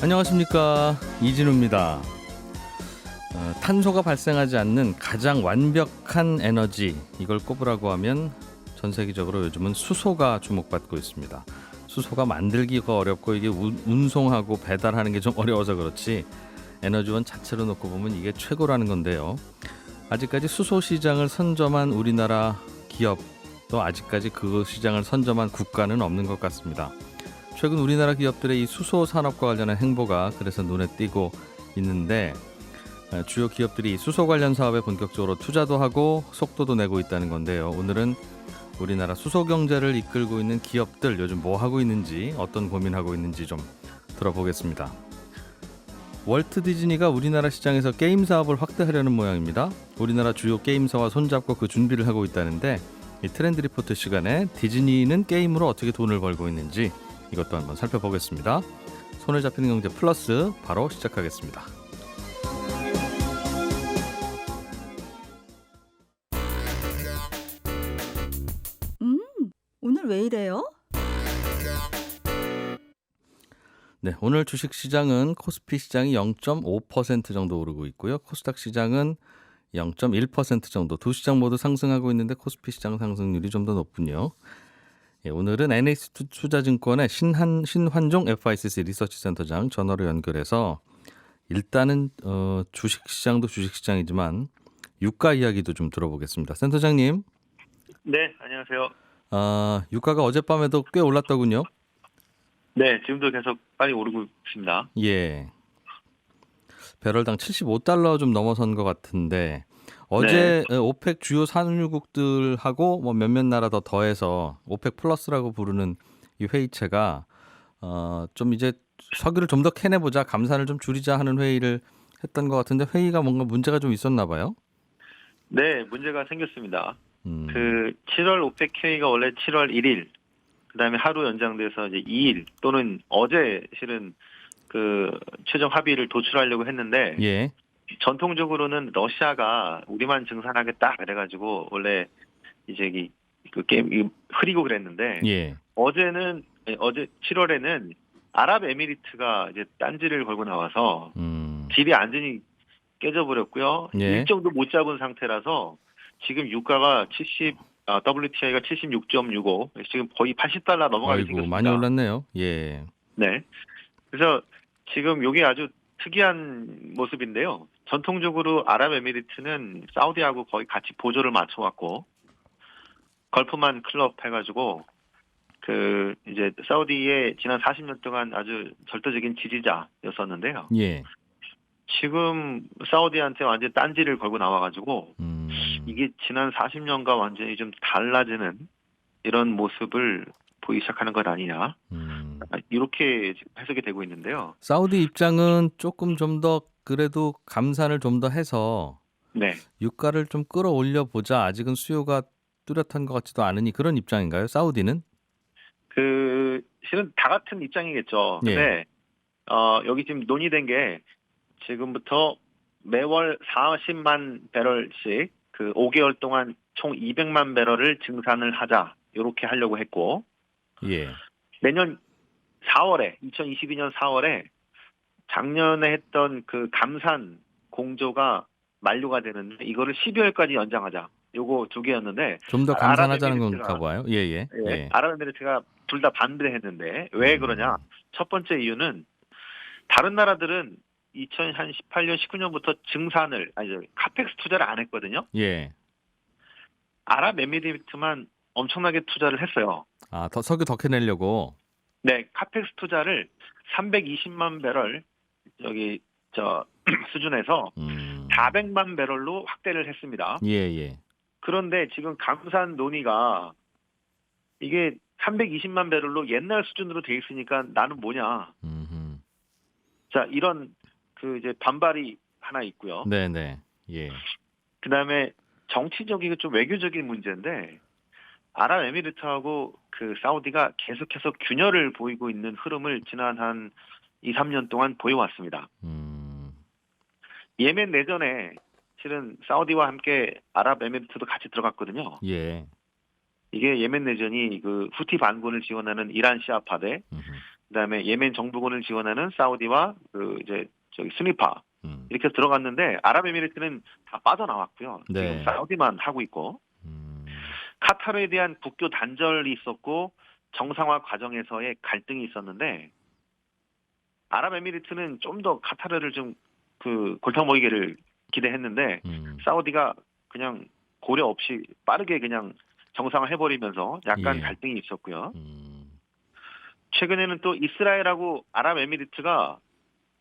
안녕하십니까, 이진우입니다. 탄소가 발생하지 않는 가장 완벽한 에너지, 이걸 꼽으라고 하면 전 세계적으로 요즘은 수소가 주목받고 있습니다. 수소가 만들기가 어렵고 이게 운송하고 배달하는 게 좀 어려워서 그렇지 에너지원 자체로 놓고 보면 이게 최고라는 건데요. 아직까지 수소 시장을 선점한 우리나라 기업, 또 아직까지 그 시장을 선점한 국가는 없는 것 같습니다. 최근 우리나라 기업들의 이 수소 산업과 관련한 행보가 그래서 눈에 띄고 있는데, 주요 기업들이 수소 관련 사업에 본격적으로 투자도 하고 속도도 내고 있다는 건데요. 오늘은 우리나라 수소 경제를 이끌고 있는 기업들 요즘 뭐 하고 있는지, 어떤 고민하고 있는지 좀 들어보겠습니다. 월트 디즈니가 우리나라 시장에서 게임 사업을 확대하려는 모양입니다. 우리나라 주요 게임사와 손잡고 그 준비를 하고 있다는데, 이 트렌드 리포트 시간에 디즈니는 게임으로 어떻게 돈을 벌고 있는지 이것도 한번 살펴보겠습니다. 손에 잡히는 경제 플러스 바로 시작하겠습니다. 오늘 왜 이래요? 네, 오늘 주식시장은 코스피 시장이 0.5% 정도 오르고 있고요. 코스닥 시장은 0.1% 정도, 두 시장 모두 상승하고 있는데 코스피 시장 상승률이 좀 더 높군요. 예, 오늘은 NH투자증권의 신환종 FICC 리서치센터장 전화로 연결해서 일단은 주식시장도 주식시장이지만 유가 이야기도 좀 들어보겠습니다. 센터장님, 네, 안녕하세요. 유가가 어젯밤에도 꽤 올랐더군요. 네, 지금도 계속 빨리 오르고 있습니다. 예, 배럴당 75달러 좀 넘어선 것 같은데 어제 오펙 주요 산유국들하고 뭐 몇몇 나라 더 더해서 오펙 플러스라고 부르는 이 회의체가 좀 이제 석유를 좀 더 캐내보자, 감산을 좀 줄이자 하는 회의를 했던 것 같은데 회의가 뭔가 문제가 좀 있었나 봐요. 네, 문제가 생겼습니다. 음, 그 7월 오펙 회의가 원래 7월 1일, 그다음에 하루 연장돼서 이제 2일 또는 어제 실은 그 최종 합의를 도출하려고 했는데 예, 전통적으로는 러시아가 우리만 증산하겠다 그래가지고 원래 이제 그 게임 흐리고 그랬는데 예, 어제 7월에는 아랍에미리트가 이제 딴지를 걸고 나와서 음, 딜이 완전히 깨져버렸고요. 예. 일정도 못 잡은 상태라서 지금 유가가 WTI가 76.65, 지금 거의 80달러 넘어가게 아이고, 생겼습니다. 많이 올랐네요. 예, 네. 그래서 지금 이게 아주 특이한 모습인데요. 전통적으로 아랍에미리트는 사우디하고 거의 같이 보조를 맞춰왔고, 걸프만 클럽 해가지고, 이제 사우디의 지난 40년 동안 아주 절대적인 지지자였었는데요. 예, 지금 사우디한테 완전 딴지를 걸고 나와가지고 음. 이게 지난 40년과 완전히 좀 달라지는 이런 모습을 보이기 시작하는 것 아니냐, 이렇게 지금 해석이 되고 있는데요. 사우디 입장은 조금 좀 더 그래도 감산을 좀 더 해서 네, 유가를 좀 끌어올려 보자. 아직은 수요가 뚜렷한 것 같지도 않으니 그런 입장인가요? 사우디는? 실은 다 같은 입장이겠죠. 예. 근데 여기 지금 논의된 게 지금부터 매월 40만 배럴씩 그 5개월 동안 총 200만 배럴을 증산을 하자, 이렇게 하려고 했고, 예. 내년 4월에 2022년 4월에 작년에 했던 그 감산 공조가 만료가 되는데 이거를 12월까지 연장하자. 요거 두 개였는데 좀 더 감산하자는 건가 아랍에미리트가 봐요. 예, 예. 예. 아랍에미리트가 둘 다 반대했는데 왜 그러냐? 첫 번째 이유는 다른 나라들은 2018년 19년부터 카펙스 투자를 안 했거든요. 예. 아랍에미리트만 엄청나게 투자를 했어요. 더 석유 더 캐내려고. 네, 카펙스 투자를 320만 배럴 수준에서 400만 배럴로 확대를 했습니다. 예, 예. 그런데 지금 감산 논의가 이게 320만 배럴로 옛날 수준으로 돼 있으니까 나는 뭐냐. 자, 이런 이제 반발이 하나 있고요. 네, 네. 예. 그다음에 정치적이고 좀 외교적인 문제인데 아랍에미리트하고 사우디가 계속해서 균열을 보이고 있는 흐름을 지난 한 2, 3년 동안 보여왔습니다. 예멘 내전에 실은 사우디와 함께 아랍에미리트도 같이 들어갔거든요. 예. 이게 예멘 내전이 후티 반군을 지원하는 이란 시아파 대 그다음에 예멘 정부군을 지원하는 사우디와 그 이제 저기 스니파 이렇게 들어갔는데 아랍에미리트는 다 빠져나왔고요. 네. 지금 사우디만 하고 있고 카타르에 대한 국교 단절이 있었고 정상화 과정에서의 갈등이 있었는데 아랍에미리트는 좀 더 카타르를 좀 그 골탕먹이기를 기대했는데 사우디가 그냥 고려 없이 빠르게 그냥 정상화 해버리면서 약간 예. 갈등이 있었고요. 최근에는 또 이스라엘하고 아랍에미리트가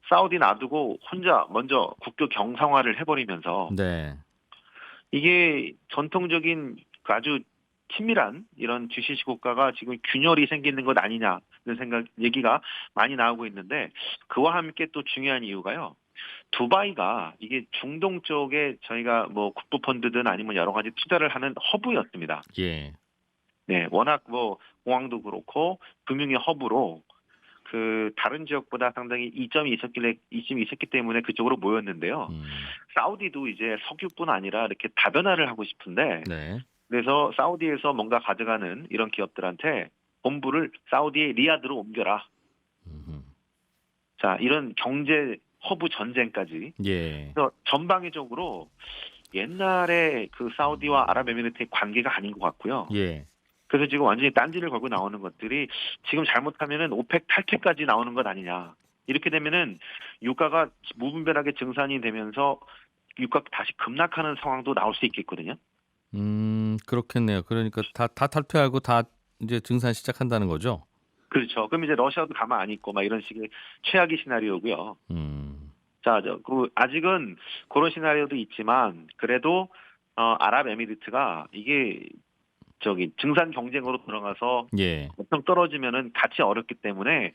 사우디 놔두고 혼자 먼저 국교 경상화를 해버리면서 네. 이게 전통적인 그 아주 친밀한 이런 GCC 국가가 지금 균열이 생기는 것 아니냐는 얘기가 많이 나오고 있는데 그와 함께 또 중요한 이유가요. 두바이가 이게 중동 쪽에 저희가 뭐 국부펀드든 아니면 여러 가지 투자를 하는 허브였습니다. 예. 네, 워낙 뭐 공항도 그렇고 금융의 허브로 그 다른 지역보다 상당히 이점이 있었기 때문에 그쪽으로 모였는데요. 사우디도 이제 석유뿐 아니라 이렇게 다변화를 하고 싶은데 네. 그래서 사우디에서 뭔가 가져가는 이런 기업들한테 본부를 사우디의 리야드로 옮겨라. 자, 이런 경제 허브 전쟁까지. 예. 그래서 전방위적으로 옛날에 그 사우디와 아랍에미리트의 관계가 아닌 것 같고요. 예. 그래서 지금 완전히 딴지를 걸고 나오는 것들이 지금 잘못하면은 오펙 탈퇴까지 나오는 것 아니냐. 이렇게 되면은 유가가 무분별하게 증산이 되면서 유가 다시 급락하는 상황도 나올 수 있겠거든요. 그렇겠네요. 그러니까 다 탈퇴하고 다 이제 증산 시작한다는 거죠. 그렇죠. 그럼 이제 러시아도 가만 안 있고 막 이런 식의 최악의 시나리오고요. 자, 그 아직은 그런 시나리오도 있지만 그래도 아랍에미리트가 이게 저기 증산 경쟁으로 들어가서 예. 엄청 떨어지면은 같이 어렵기 때문에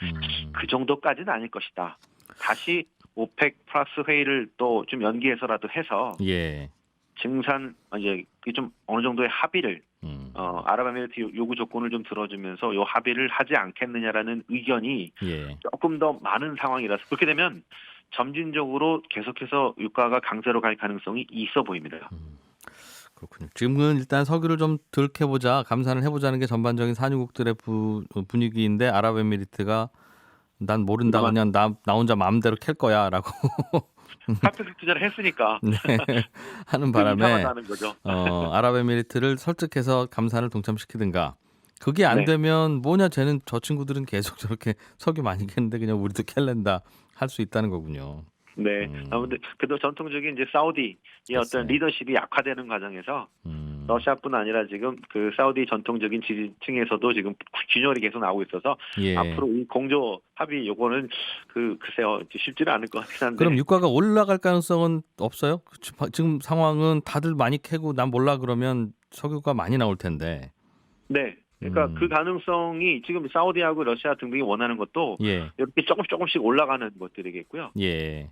그 정도까지는 아닐 것이다. 다시 오펙 플러스 회의를 또 좀 연기해서라도 해서 예. 증산 이제 좀 어느 정도의 합의를 아랍에미리트 요구 조건을 좀 들어주면서 요 합의를 하지 않겠느냐라는 의견이 예. 조금 더 많은 상황이라서 그렇게 되면 점진적으로 계속해서 유가가 강세로 갈 가능성이 있어 보입니다. 그렇군요. 지금은 일단 석유를 좀 덜 캐보자, 감산을 해보자는 게 전반적인 산유국들의 분위기인데 아랍에미리트가 난 모른다, 그냥 나 혼자 마음대로 캘 거야라고 카피탈 투자를 했으니까 네, 하는 그 바람에 이상하다는 거죠. 아랍에미리트를 설득해서 감산을 동참시키든가. 그게 안 네. 되면 뭐냐, 쟤는 저 친구들은 계속 저렇게 석유 많이 캐는데 그냥 우리도 캘랜다 할 수 있다는 거군요. 네. 아무튼 그래도 전통적인 이제 사우디의 어떤 리더십이 약화되는 과정에서 러시아뿐 아니라 지금 그 사우디 전통적인 지지층에서도 지금 균열이 계속 나오고 있어서 예. 앞으로 이 공조 합의 요거는 글쎄요 쉽지는 않을 것 같긴 한데. 그럼 유가가 올라갈 가능성은 없어요? 지금 상황은 다들 많이 캐고 난 몰라 그러면 석유가 많이 나올 텐데. 네. 그러니까 그 가능성이 지금 사우디하고 러시아 등등이 원하는 것도 예. 이렇게 조금씩 올라가는 것들이겠고요. 예.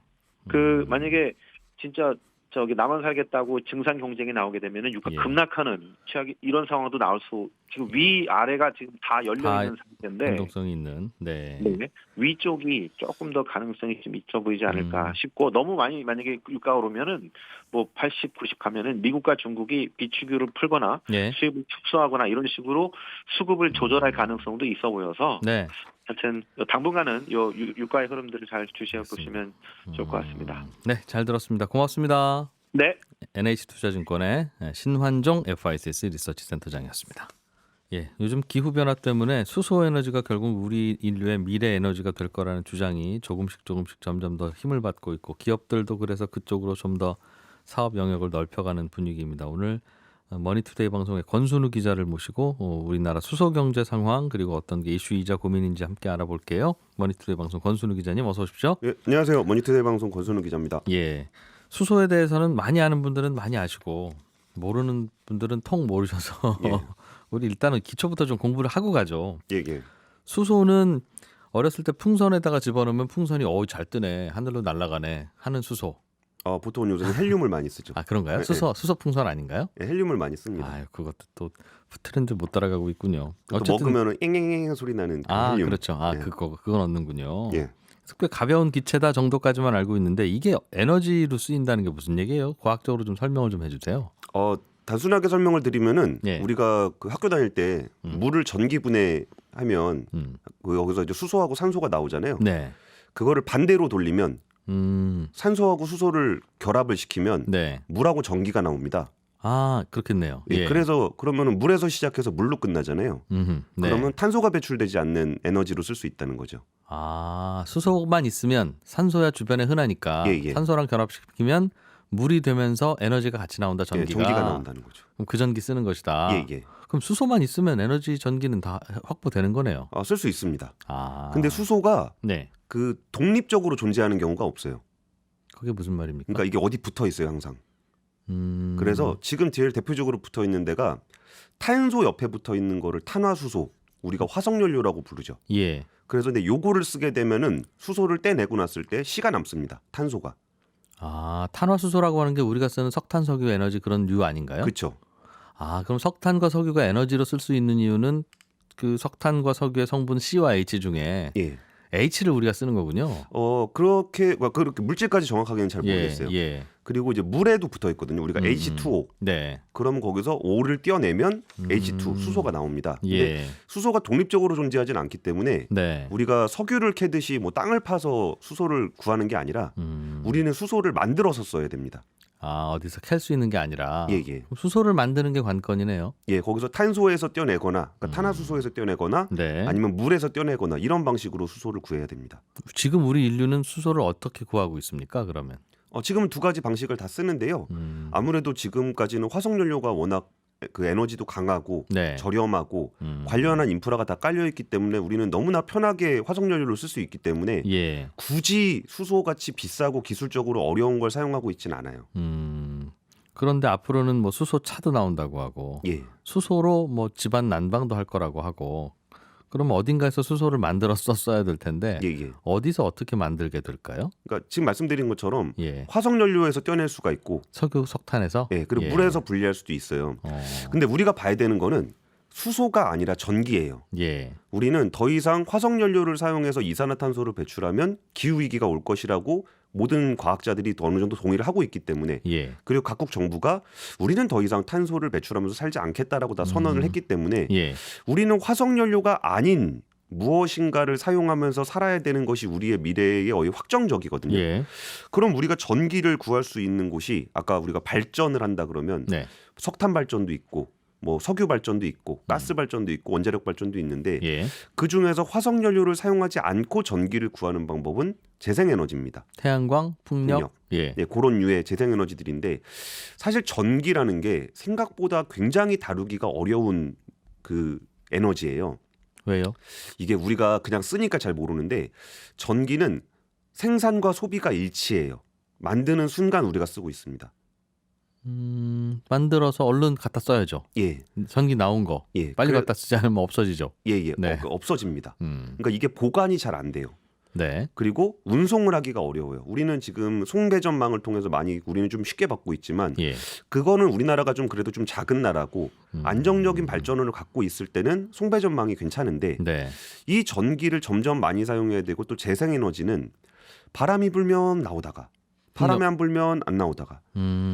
그 만약에 진짜 저기 나만 살겠다고 증산 경쟁이 나오게 되면은 유가 예. 급락하는 최악의 이런 상황도 나올 수 지금 위 아래가 지금 다 열려 있는 상태인데 변동성이 있는. 네. 네. 위쪽이 조금 더 가능성이 좀 있어 보이지 않을까 싶고 너무 많이 만약에 유가가 오르면은 뭐 80, 90 가면은 미국과 중국이 비축유를 풀거나 예. 수입을 축소하거나 이런 식으로 수급을 조절할 가능성도 있어 보여서 네. 하여튼 당분간은 요 유가의 흐름들을 잘 주시해 보시면 좋을 것 같습니다. 네, 잘 들었습니다. 고맙습니다. 네. NH투자증권의 신환종 FICC 리서치 센터장이었습니다. 예, 요즘 기후 변화 때문에 수소 에너지가 결국 우리 인류의 미래 에너지가 될 거라는 주장이 조금씩 점점 더 힘을 받고 있고 기업들도 그래서 그쪽으로 좀 더 사업 영역을 넓혀가는 분위기입니다. 오늘 머니투데이 방송에 권순우 기자를 모시고 우리나라 수소 경제 상황 그리고 어떤 게 이슈이자 고민인지 함께 알아볼게요. 머니투데이 방송 권순우 기자님 어서 오십시오. 예, 안녕하세요. 머니투데이 방송 권순우 기자입니다. 예, 수소에 대해서는 많이 아는 분들은 많이 아시고 모르는 분들은 통 모르셔서 예. 우리 일단은 기초부터 좀 공부를 하고 가죠. 예, 예. 수소는 어렸을 때 풍선에다가 집어넣으면 풍선이 잘 뜨네, 하늘로 날아가네 하는 수소. 보통 요즘 헬륨을 많이 쓰죠. 아, 그런가요? 예, 수소 풍선 아닌가요? 예, 헬륨을 많이 씁니다. 아, 그것도 또 트렌드 못 따라가고 있군요. 또 먹으면 앵앵앵 소리 나는 그 헬륨. 그렇죠. 예. 그건 얻는군요. 예. 꽤 가벼운 기체다 정도까지만 알고 있는데 이게 에너지로 쓰인다는 게 무슨 얘기예요? 과학적으로 좀 설명을 좀 해주세요. 단순하게 설명을 드리면은 예. 우리가 그 학교 다닐 때 물을 전기분해 하면 여기서 이제 수소하고 산소가 나오잖아요. 네. 그거를 반대로 돌리면 산소하고 수소를 결합을 시키면 네. 물하고 전기가 나옵니다. 아, 그렇겠네요. 예, 예. 그래서 그러면은 물에서 시작해서 물로 끝나잖아요. 네. 그러면 탄소가 배출되지 않는 에너지로 쓸 수 있다는 거죠. 아, 수소만 있으면 산소야 주변에 흔하니까 예, 예. 산소랑 결합시키면 물이 되면서 에너지가 같이 나온다. 예, 전기가. 전기가 나온다는 거죠. 그럼 그 전기 쓰는 것이다. 예, 예. 그럼 수소만 있으면 에너지 전기는 다 확보되는 거네요. 쓸 수 있습니다. 아. 근데 수소가 네. 그 독립적으로 존재하는 경우가 없어요. 그게 무슨 말입니까? 그러니까 이게 어디 붙어 있어요, 항상. 음. 그래서 지금 제일 대표적으로 붙어 있는 데가 탄소 옆에 붙어 있는 거를 탄화수소, 우리가 화석연료라고 부르죠. 예. 그래서 근데 요거를 쓰게 되면은 수소를 떼내고 났을 때 시가 남습니다. 탄소가. 아, 탄화수소라고 하는 게 우리가 쓰는 석탄, 석유 에너지 그런 류 아닌가요? 그렇죠. 아, 그럼 석탄과 석유가 에너지로 쓸 수 있는 이유는 그 석탄과 석유의 성분 C와 H 중에 예. H를 우리가 쓰는 거군요. 그렇게 물질까지 정확하게는 잘 모르겠어요. 예. 그리고 이제 물에도 붙어 있거든요. 우리가 H2O. 네. 그럼 거기서 O를 떼어내면 H2 수소가 나옵니다. 근데 예. 수소가 독립적으로 존재하진 않기 때문에 네. 우리가 석유를 캐듯이 뭐 땅을 파서 수소를 구하는 게 아니라 우리는 수소를 만들어서 써야 됩니다. 아, 어디서 캘 수 있는 게 아니라 예. 그럼 수소를 만드는 게 관건이네요. 예, 거기서 탄소에서 떼어내거나 그러니까 탄화수소에서 떼어내거나 네. 아니면 물에서 떼어내거나 이런 방식으로 수소를 구해야 됩니다. 지금 우리 인류는 수소를 어떻게 구하고 있습니까? 그러면. 지금 두 가지 방식을 다 쓰는데요. 아무래도 지금까지는 화석연료가 워낙 그 에너지도 강하고 네. 저렴하고 관련한 인프라가 다 깔려 있기 때문에 우리는 너무나 편하게 화석연료를 쓸 수 있기 때문에 예. 굳이 수소같이 비싸고 기술적으로 어려운 걸 사용하고 있진 않아요. 그런데 앞으로는 뭐 수소 차도 나온다고 하고 예. 수소로 뭐 집안 난방도 할 거라고 하고 그러면 어딘가에서 수소를 만들어 썼어야 될 텐데 예. 어디서 어떻게 만들게 될까요? 그러니까 지금 말씀드린 것처럼 예. 화석연료에서 떼어낼 수가 있고 석유, 석탄에서 예, 그리고 물에서 분리할 수도 있어요. 근데 우리가 봐야 되는 거는 수소가 아니라 전기예요. 예. 우리는 더 이상 화석연료를 사용해서 이산화탄소를 배출하면 기후위기가 올 것이라고 모든 과학자들이 어느 정도 동의를 하고 있기 때문에 예. 그리고 각국 정부가 우리는 더 이상 탄소를 배출하면서 살지 않겠다라고 다 선언을 했기 때문에 예. 우리는 화석연료가 아닌 무엇인가를 사용하면서 살아야 되는 것이 우리의 미래에 거의 확정적이거든요. 예. 그럼 우리가 전기를 구할 수 있는 곳이 아까 우리가 발전을 한다 그러면 네. 석탄 발전도 있고 뭐 석유 발전도 있고 가스 발전도 있고 원자력 발전도 있는데 예. 그 중에서 화석연료를 사용하지 않고 전기를 구하는 방법은 재생에너지입니다. 태양광, 풍력. 풍력. 예. 네, 그런 류의 재생에너지들인데 사실 전기라는 게 생각보다 굉장히 다루기가 어려운 그 에너지예요. 왜요? 이게 우리가 그냥 쓰니까 잘 모르는데 전기는 생산과 소비가 일치해요. 만드는 순간 우리가 쓰고 있습니다. 만들어서 얼른 갖다 써야죠. 예, 전기 나온 거 예. 빨리 갖다 쓰지 않으면 없어지죠. 예. 네. 없어집니다. 음. 그러니까 이게 보관이 잘 안 돼요. 네. 그리고 운송을 하기가 어려워요. 우리는 지금 송배전망을 통해서 많이 우리는 좀 쉽게 받고 있지만 예. 그거는 우리나라가 좀 그래도 좀 작은 나라고 안정적인 발전을 갖고 있을 때는 송배전망이 괜찮은데 네. 이 전기를 점점 많이 사용해야 되고 또 재생에너지는 바람이 불면 나오다가 바람이 안 불면 안 나오다가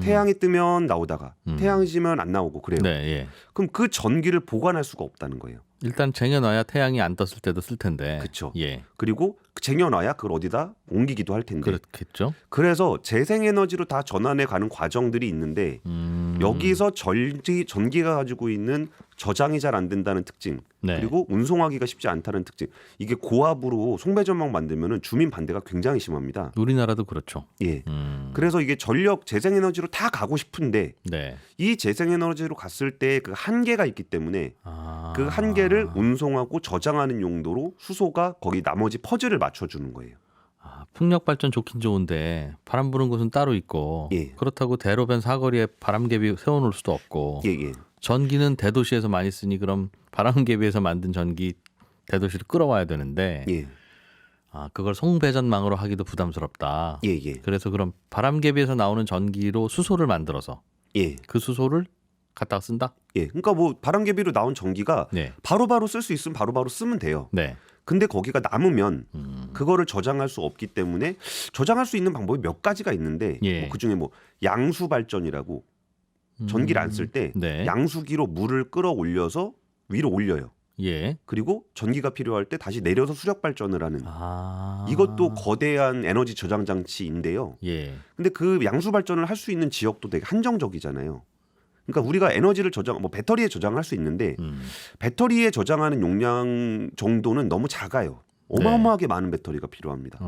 태양이 뜨면 나오다가 태양이 지면 안 나오고 그래요. 네. 예. 그럼 그 전기를 보관할 수가 없다는 거예요. 일단 쟁여놔야 태양이 안 떴을 때도 쓸 텐데. 그쵸. 예. 그리고 쟁여놔야 그걸 어디다 옮기기도 할 텐데. 그렇겠죠. 그래서 재생에너지로 다 전환해 가는 과정들이 있는데 여기서 전기가 가지고 있는 저장이 잘 안 된다는 특징 네. 그리고 운송하기가 쉽지 않다는 특징 이게 고압으로 송배전망 만들면은 주민 반대가 굉장히 심합니다. 우리나라도 그렇죠. 예. 그래서 이게 전력 재생에너지로 다 가고 싶은데 네. 이 재생에너지로 갔을 때 그 한계가 있기 때문에 아. 그 한계를 운송하고 저장하는 용도로 수소가 거기 나머지 퍼즐을 맞춰주는 거예요. 풍력 발전 좋긴 좋은데 바람 부는 곳은 따로 있고 예. 그렇다고 대로변 사거리에 바람개비 세워놓을 수도 없고 예. 전기는 대도시에서 많이 쓰니 그럼 바람개비에서 만든 전기 대도시로 끌어와야 되는데 예. 그걸 송배전망으로 하기도 부담스럽다. 예. 그래서 그럼 바람개비에서 나오는 전기로 수소를 만들어서 예. 그 수소를 갖다가 쓴다? 예. 그러니까 뭐 바람개비로 나온 전기가 네. 바로바로 쓸 수 있으면 바로바로 쓰면 돼요. 네. 근데 거기가 남으면 그거를 저장할 수 없기 때문에 저장할 수 있는 방법이 몇 가지가 있는데 예. 뭐 그중에 뭐 양수 발전이라고 전기를 안 쓸 때 네. 양수기로 물을 끌어올려서 위로 올려요. 예. 그리고 전기가 필요할 때 다시 내려서 수력 발전을 하는 아. 이것도 거대한 에너지 저장 장치인데요. 예. 근데 그 양수 발전을 할 수 있는 지역도 되게 한정적이잖아요. 그러니까 우리가 에너지를 저장, 뭐 배터리에 저장할 수 있는데 배터리에 저장하는 용량 정도는 너무 작아요. 어마어마하게 많은 배터리가 필요합니다.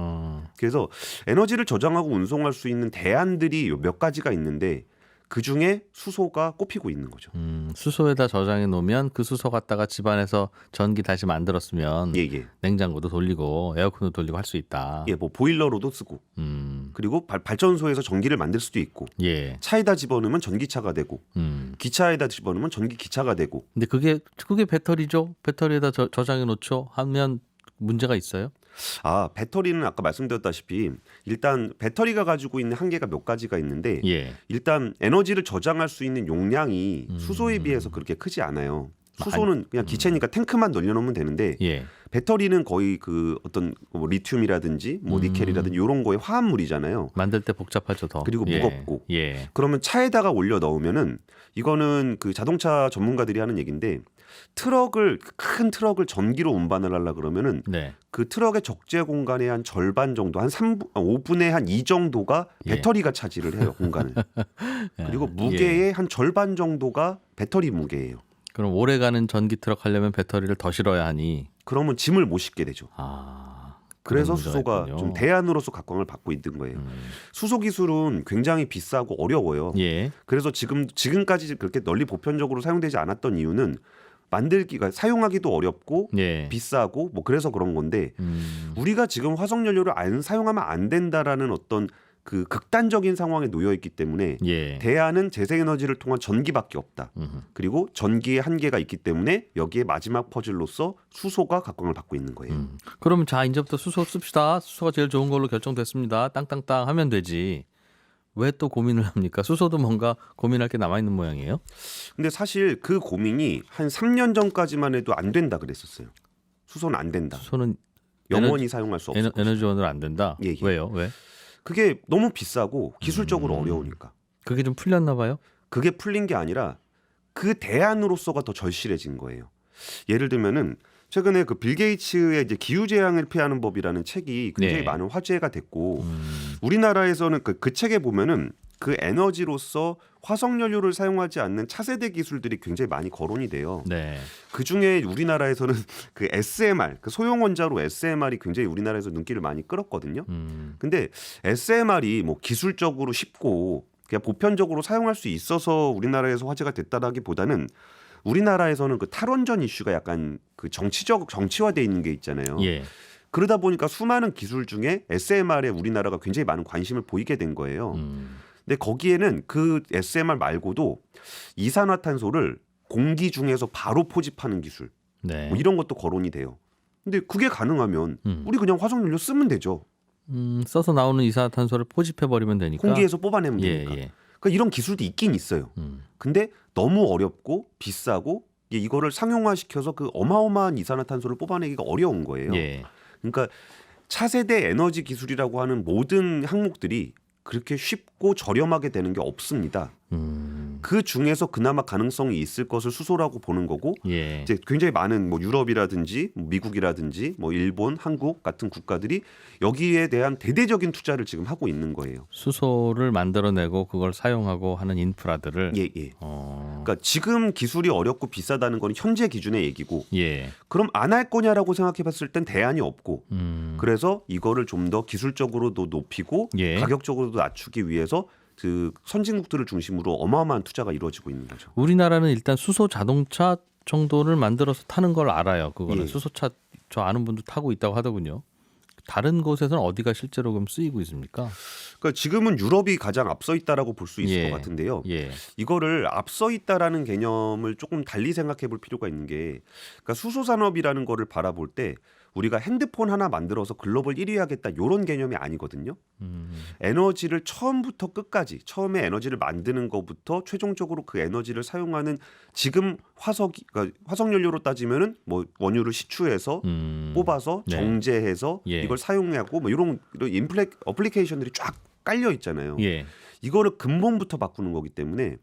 그래서 에너지를 저장하고 운송할 수 있는 대안들이 몇 가지가 있는데 그 중에 수소가 꼽히고 있는 거죠. 수소에다 저장해 놓으면 그 수소 갖다가 집안에서 전기 다시 만들었으면 예. 냉장고도 돌리고 에어컨도 돌리고 할 수 있다. 예, 뭐 보일러로도 쓰고 그리고 발전소에서 전기를 만들 수도 있고 예. 차에다 집어넣으면 전기차가 되고 기차에다 집어넣으면 전기기차가 되고. 근데 그게 배터리죠? 배터리에다 저장해 놓죠? 하면 문제가 있어요? 배터리는 아까 말씀드렸다시피 일단 배터리가 가지고 있는 한계가 몇 가지가 있는데 예. 일단 에너지를 저장할 수 있는 용량이 수소에 비해서 그렇게 크지 않아요. 수소는 그냥 기체니까 탱크만 늘려놓으면 되는데 예. 배터리는 거의 그 어떤 뭐 리튬이라든지 뭐 니켈이라든지 이런 거의 화합물이잖아요. 만들 때 복잡하죠 더. 그리고 예. 무겁고. 예. 그러면 차에다가 올려 넣으면은 이거는 그 자동차 전문가들이 하는 얘기인데 큰 트럭을 전기로 운반을 하려 그러면은 네. 그 트럭의 적재 공간의 한 절반 정도, 한 5분의 한 2 정도가 배터리가 차지를 해요, 공간을. 그리고 무게의 한 절반 정도가 배터리 무게예요. 그럼 오래가는 전기 트럭 하려면 배터리를 더 실어야 하니. 그러면 짐을 못 싣게 되죠. 그래서 그런 문제가 수소가 있군요. 좀 대안으로서 각광을 받고 있는 거예요. 수소 기술은 굉장히 비싸고 어려워요. 예. 그래서 지금까지 그렇게 널리 보편적으로 사용되지 않았던 이유는 만들기가 사용하기도 어렵고 예. 비싸고 뭐 그래서 그런 건데 우리가 지금 화석 연료를 안 사용하면 안 된다라는 어떤 그 극단적인 상황에 놓여 있기 때문에 예. 대안은 재생에너지를 통한 전기밖에 없다. 그리고 전기의 한계가 있기 때문에 여기에 마지막 퍼즐로서 수소가 각광을 받고 있는 거예요. 그러면 자 이제부터 수소 씁시다. 수소가 제일 좋은 걸로 결정됐습니다. 땅땅땅 하면 되지. 왜 또 고민을 합니까? 수소도 뭔가 고민할 게 남아 있는 모양이에요. 근데 사실 그 고민이 한 3년 전까지만 해도 안 된다 그랬었어요. 수소는 안 된다. 수소는 영원히 사용할 수 없을 것이다. 에너지원으로 안 된다. 예. 왜요? 왜? 그게 너무 비싸고 기술적으로 어려우니까. 그게 좀 풀렸나 봐요. 그게 풀린 게 아니라 그 대안으로서가 더 절실해진 거예요. 예를 들면은 최근에 그 빌 게이츠의 이제 기후 재앙을 피하는 법이라는 책이 굉장히 네. 많은 화제가 됐고 우리나라에서는 그 책에 보면은 그 에너지로서 화석 연료를 사용하지 않는 차세대 기술들이 굉장히 많이 거론이 돼요. 네. 그 중에 우리나라에서는 그 SMR, 그 소형 원자로 SMR이 굉장히 우리나라에서 눈길을 많이 끌었거든요. 근데 SMR이 뭐 기술적으로 쉽고 그냥 보편적으로 사용할 수 있어서 우리나라에서 화제가 됐다라기보다는 우리나라에서는 그 탈원전 이슈가 약간 그 정치화돼 있는 게 있잖아요. 예. 그러다 보니까 수많은 기술 중에 SMR에 우리나라가 굉장히 많은 관심을 보이게 된 거예요. 근데 거기에는 그 SMR 말고도 이산화탄소를 공기 중에서 바로 포집하는 기술, 네. 뭐 이런 것도 거론이 돼요. 근데 그게 가능하면 우리 그냥 화석연료 쓰면 되죠. 써서 나오는 이산화탄소를 포집해 버리면 되니까. 공기에서 뽑아내면 되니까. 예. 그러니까 이런 기술도 있긴 있어요. 근데 너무 어렵고 비싸고 이거를 상용화시켜서 그 어마어마한 이산화탄소를 뽑아내기가 어려운 거예요. 예. 그러니까 차세대 에너지 기술이라고 하는 모든 항목들이 그렇게 쉽고 저렴하게 되는 게 없습니다. 그 중에서 그나마 가능성이 있을 것을 수소라고 보는 거고 예. 이제 굉장히 많은 뭐 유럽이라든지 뭐 미국이라든지 뭐 일본, 한국 같은 국가들이 여기에 대한 대대적인 투자를 지금 하고 있는 거예요. 수소를 만들어내고 그걸 사용하고 하는 인프라들을. 예. 그러니까 지금 기술이 어렵고 비싸다는 건 현재 기준의 얘기고 예. 그럼 안 할 거냐라고 생각해봤을 땐 대안이 없고 그래서 이거를 좀 더 기술적으로도 높이고 예. 가격적으로도 낮추기 위해서 그 선진국들을 중심으로 어마어마한 투자가 이루어지고 있는 거죠. 우리나라는 일단 수소 자동차 정도를 만들어서 타는 걸 알아요. 그거는 예. 수소차 저 아는 분도 타고 있다고 하더군요. 다른 곳에서는 어디가 실제로 그럼 쓰이고 있습니까? 그러니까 지금은 유럽이 가장 앞서 있다라고 볼 수 있을 예. 것 같은데요. 예. 이거를 앞서 있다라는 개념을 조금 달리 생각해 볼 필요가 있는 게 그러니까 수소 산업이라는 거를 바라볼 때 우리가 핸드폰 하나 만들어서 글로벌 1위 하겠다 이런 개념이 아니거든요. 에너지를 처음부터 끝까지 처음에 에너지를 만드는 것부터 최종적으로 그 에너지를 사용하는 지금 그러니까 화석 연료로 따지면은 뭐 원유를 시추해서 뽑아서 네. 정제해서 예. 이걸 사용하고 뭐 이런 어플리케이션들이 쫙 깔려 있잖아요. 예. 이거를 근본부터 바꾸는 거기 때문에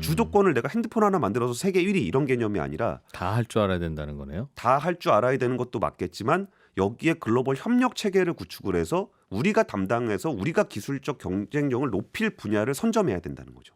주도권을 내가 핸드폰 하나 만들어서 세계 1위 이런 개념이 아니라 다 할 줄 알아야 된다는 거네요. 다 할 줄 알아야 되는 것도 맞겠지만 여기에 글로벌 협력 체계를 구축을 해서 우리가 담당해서 우리가 기술적 경쟁력을 높일 분야를 선점해야 된다는 거죠.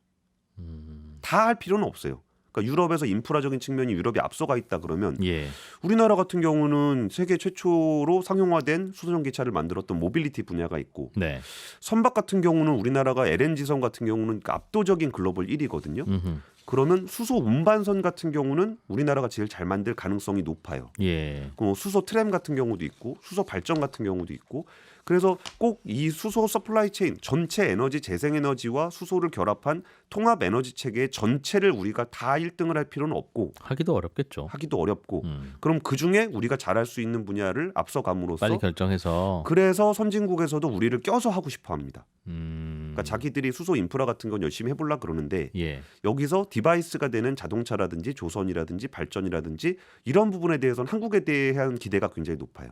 다 할 필요는 없어요. 그러니까 유럽에서 인프라적인 측면이 유럽이 앞서가 있다 그러면 예. 우리나라 같은 경우는 세계 최초로 상용화된 수소전기차를 만들었던 모빌리티 분야가 있고 네. 선박 같은 경우는 우리나라가 LNG선 같은 경우는 압도적인 글로벌 1위거든요. 음흠. 그러면 수소 운반선 같은 경우는 우리나라가 제일 잘 만들 가능성이 높아요. 예. 수소 트램 같은 경우도 있고 수소 발전 같은 경우도 있고 그래서 꼭 이 수소 서플라이 체인 전체 에너지 재생에너지와 수소를 결합한 통합 에너지 체계의 전체를 우리가 다 1등을 할 필요는 없고 하기도 어렵겠죠. 하기도 어렵고 그럼 그중에 우리가 잘할 수 있는 분야를 앞서감으로써 빨리 결정해서. 그래서 선진국에서도 우리를 껴서 하고 싶어 합니다. 그러니까 자기들이 수소 인프라 같은 건 열심히 해보려고 그러는데 예. 여기서 디바이스가 되는 자동차라든지 조선이라든지 발전이라든지 이런 부분에 대해서는 한국에 대한 기대가 굉장히 높아요.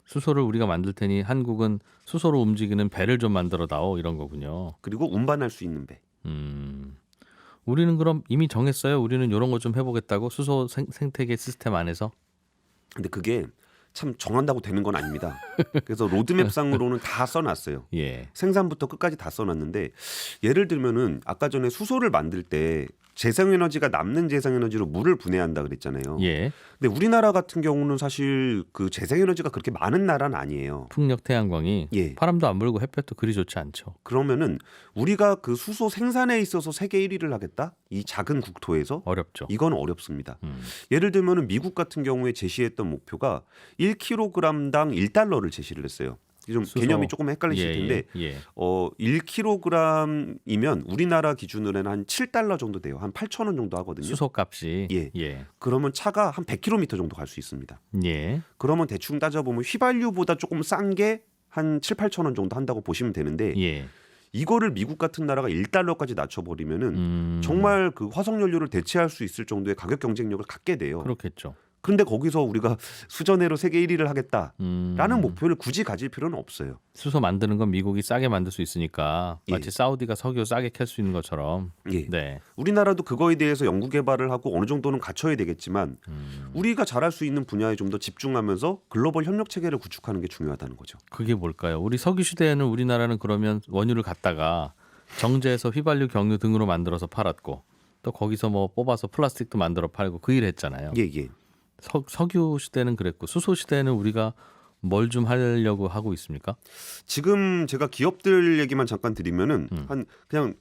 수소를 우리가 만들 테니 한국은 수소로 움직이는 배를 좀 만들어 다오 이런 거군요. 그리고 운반할 수 있는 배. 우리는 그럼 이미 정했어요. 우리는 이런 거 좀 해보겠다고 수소 생태계 시스템 안에서. 근데 그게 참 정한다고 되는 건 아닙니다. 그래서 로드맵상으로는 다 써놨어요. 예. 생산부터 끝까지 다 써놨는데 예를 들면은 아까 전에 수소를 만들 때 재생에너지가 남는 재생에너지로 물을 분해한다 그랬잖아요. 예. 근데 우리나라 같은 경우는 사실 그 재생에너지가 그렇게 많은 나라는 아니에요. 풍력 태양광이 예. 바람도 안 불고 햇볕도 그리 좋지 않죠. 그러면은 우리가 그 수소 생산에 있어서 세계 1위를 하겠다? 이 작은 국토에서 어렵죠. 이건 어렵습니다. 예를 들면은 미국 같은 경우에 제시했던 목표가 1kg당 1달러를 제시를 했어요. 좀 수소. 개념이 조금 헷갈리실 예, 텐데 예. 1kg이면 우리나라 기준으로는 한 7달러 정도 돼요. 한 8,000원 정도 하거든요. 수소값이. 예. 예. 그러면 차가 한 100km 정도 갈 수 있습니다. 예. 그러면 대충 따져보면 휘발유보다 조금 싼 게 한 7, 8,000원 정도 한다고 보시면 되는데 예. 이거를 미국 같은 나라가 1달러까지 낮춰버리면은 정말 그 화석연료를 대체할 수 있을 정도의 가격 경쟁력을 갖게 돼요. 그렇겠죠. 그런데 거기서 우리가 수전해로 세계 1위를 하겠다라는 목표를 굳이 가질 필요는 없어요. 수소 만드는 건 미국이 싸게 만들 수 있으니까 예. 마치 사우디가 석유 싸게 캘 수 있는 것처럼. 예. 네. 우리나라도 그거에 대해서 연구 개발을 하고 어느 정도는 갖춰야 되겠지만 우리가 잘할 수 있는 분야에 좀 더 집중하면서 글로벌 협력 체계를 구축하는 게 중요하다는 거죠. 그게 뭘까요? 우리 석유 시대에는 우리나라는 그러면 원유를 갖다가 정제해서 휘발유, 경유 등으로 만들어서 팔았고 또 거기서 뭐 뽑아서 플라스틱도 만들어 팔고 그 일 했잖아요. 예, 예. 석유 시대는 그랬고 수소 시대는 우리가 뭘 좀 하려고 하고 있습니까? 지금 제가 기업들 얘기만 잠깐 드리면은 한 그냥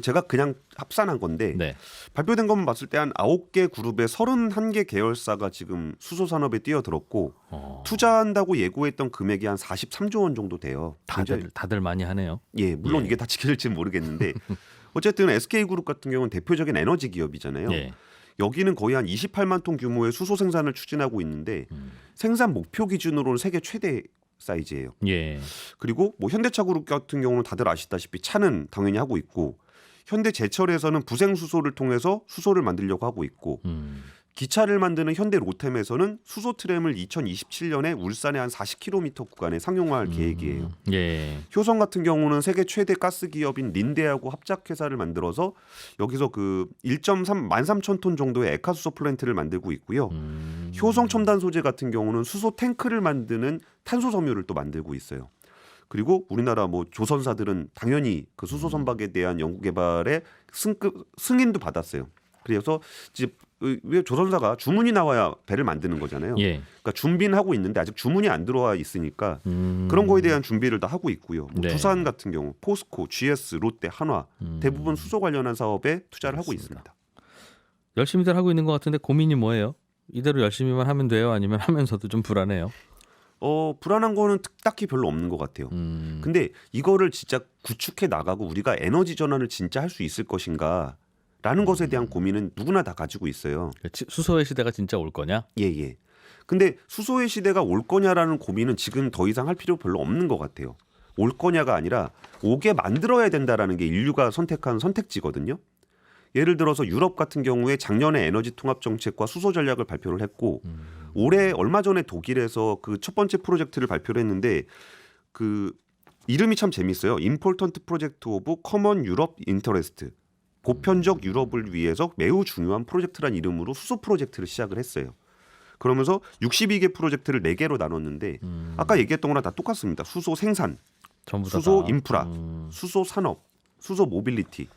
제가 그냥 합산한 건데 네. 발표된 것만 봤을 때 한 9개 그룹의 31개 계열사가 지금 수소 산업에 뛰어들었고 투자한다고 예고했던 금액이 한 43조 원 정도 돼요. 다들 많이 하네요. 예, 물론 예. 이게 다 지킬지는 모르겠는데 어쨌든 SK그룹 같은 경우는 대표적인 에너지 기업이잖아요. 예. 여기는 거의 한 28만 톤 규모의 수소 생산을 추진하고 있는데 생산 목표 기준으로는 세계 최대 사이즈예요. 예. 그리고 뭐 현대차 그룹 같은 경우는 다들 아시다시피 차는 당연히 하고 있고 현대제철에서는 부생수소를 통해서 수소를 만들려고 하고 있고 기차를 만드는 현대 로템에서는 수소 트램을 2027년에 울산의 한 40km 구간에 상용화할 계획이에요. 예. 효성 같은 경우는 세계 최대 가스 기업인 린데하고 합작회사를 만들어서 여기서 그 13,000톤 정도의 액화수소 플랜트를 만들고 있고요. 효성 첨단 소재 같은 경우는 수소 탱크를 만드는 탄소 섬유를 또 만들고 있어요. 그리고 우리나라 뭐 조선사들은 당연히 그 수소 선박에 대한 연구 개발에 승인도 받았어요. 그래서 이제 왜 조선사가 주문이 나와야 배를 만드는 거잖아요. 예. 그러니까 준비는 하고 있는데 아직 주문이 안 들어와 있으니까 그런 거에 대한 준비를 다 하고 있고요. 뭐 네. 두산 같은 경우 포스코, GS, 롯데, 한화 대부분 수소 관련한 사업에 투자를 하고 있습니다. 열심히들 하고 있는 것 같은데 고민이 뭐예요? 이대로 열심히만 하면 돼요? 아니면 하면서도 좀 불안해요? 불안한 거는 딱히 별로 없는 것 같아요. 근데 이거를 진짜 구축해 나가고 우리가 에너지 전환을 진짜 할 수 있을 것인가 라는 것에 대한 고민은 누구나 다 가지고 있어요. 수소의 시대가 진짜 올 거냐? 예. 근데 수소의 시대가 올 거냐라는 고민은 지금 더 이상 할 필요 별로 없는 것 같아요. 올 거냐가 아니라 오게 만들어야 된다라는 게 인류가 선택한 선택지거든요. 예를 들어서 유럽 같은 경우에 작년에 에너지 통합 정책과 수소 전략을 발표를 했고 올해 얼마 전에 독일에서 그 첫 번째 프로젝트를 발표를 했는데 그 이름이 참 재밌어요. Important Project of Common Europe Interest. 보편적 유럽을 위해서 매우 중요한 프로젝트란 이름으로 수소 프로젝트를 시작을 했어요. 그러면서 62개 프로젝트를 4개로 나눴는데 아까 얘기했던 거랑 다 똑같습니다. 수소 생산, 전부 수소 다. 인프라, 수소 산업, 수소 모빌리티.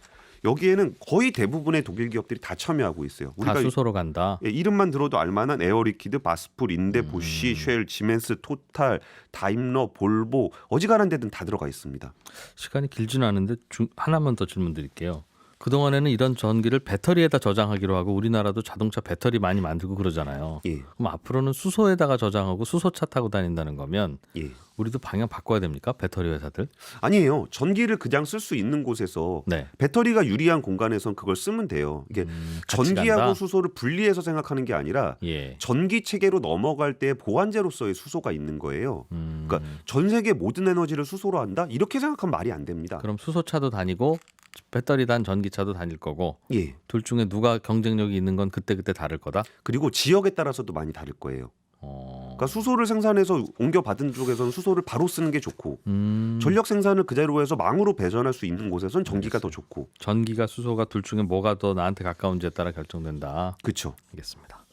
여기에는 거의 대부분의 독일 기업들이 다 참여하고 있어요. 다 수소로 간다. 예, 이름만 들어도 알만한 에어리퀴드, 바스프, 린데, 보쉬, 쉘, 지멘스, 토탈, 다임러, 볼보 어지간한 데든 다 들어가 있습니다. 시간이 길지는 않은데 하나만 더 질문 드릴게요. 그동안에는 이런 전기를 배터리에다 저장하기로 하고 우리나라도 자동차 배터리 많이 만들고 그러잖아요. 예, 그럼 앞으로는 수소에다가 저장하고 수소차 타고 다닌다는 거면 예. 우리도 방향 바꿔야 됩니까? 배터리 회사들? 아니에요. 전기를 그냥 쓸 수 있는 곳에서 네. 배터리가 유리한 공간에선 그걸 쓰면 돼요. 이게 같이 전기하고 간다? 수소를 분리해서 생각하는 게 아니라 예. 전기 체계로 넘어갈 때 보완제로서의 수소가 있는 거예요. 그러니까 음. 전 세계 모든 에너지를 수소로 한다? 이렇게 생각하면 말이 안 됩니다. 그럼 수소차도 다니고 배터리 단 전기차도 다닐 거고 예. 둘 중에 누가 경쟁력이 있는 건 그때그때 다를 거다? 그리고 지역에 따라서도 많이 다를 거예요. 그러니까 수소를 생산해서 옮겨받은 쪽에서는 수소를 바로 쓰는 게 좋고 전력 생산을 그대로 해서 망으로 배전할 수 있는 곳에서는 전기가 더 좋고. 전기가 수소가 둘 중에 뭐가 더 나한테 가까운지에 따라 결정된다. 그렇죠. 알겠습니다.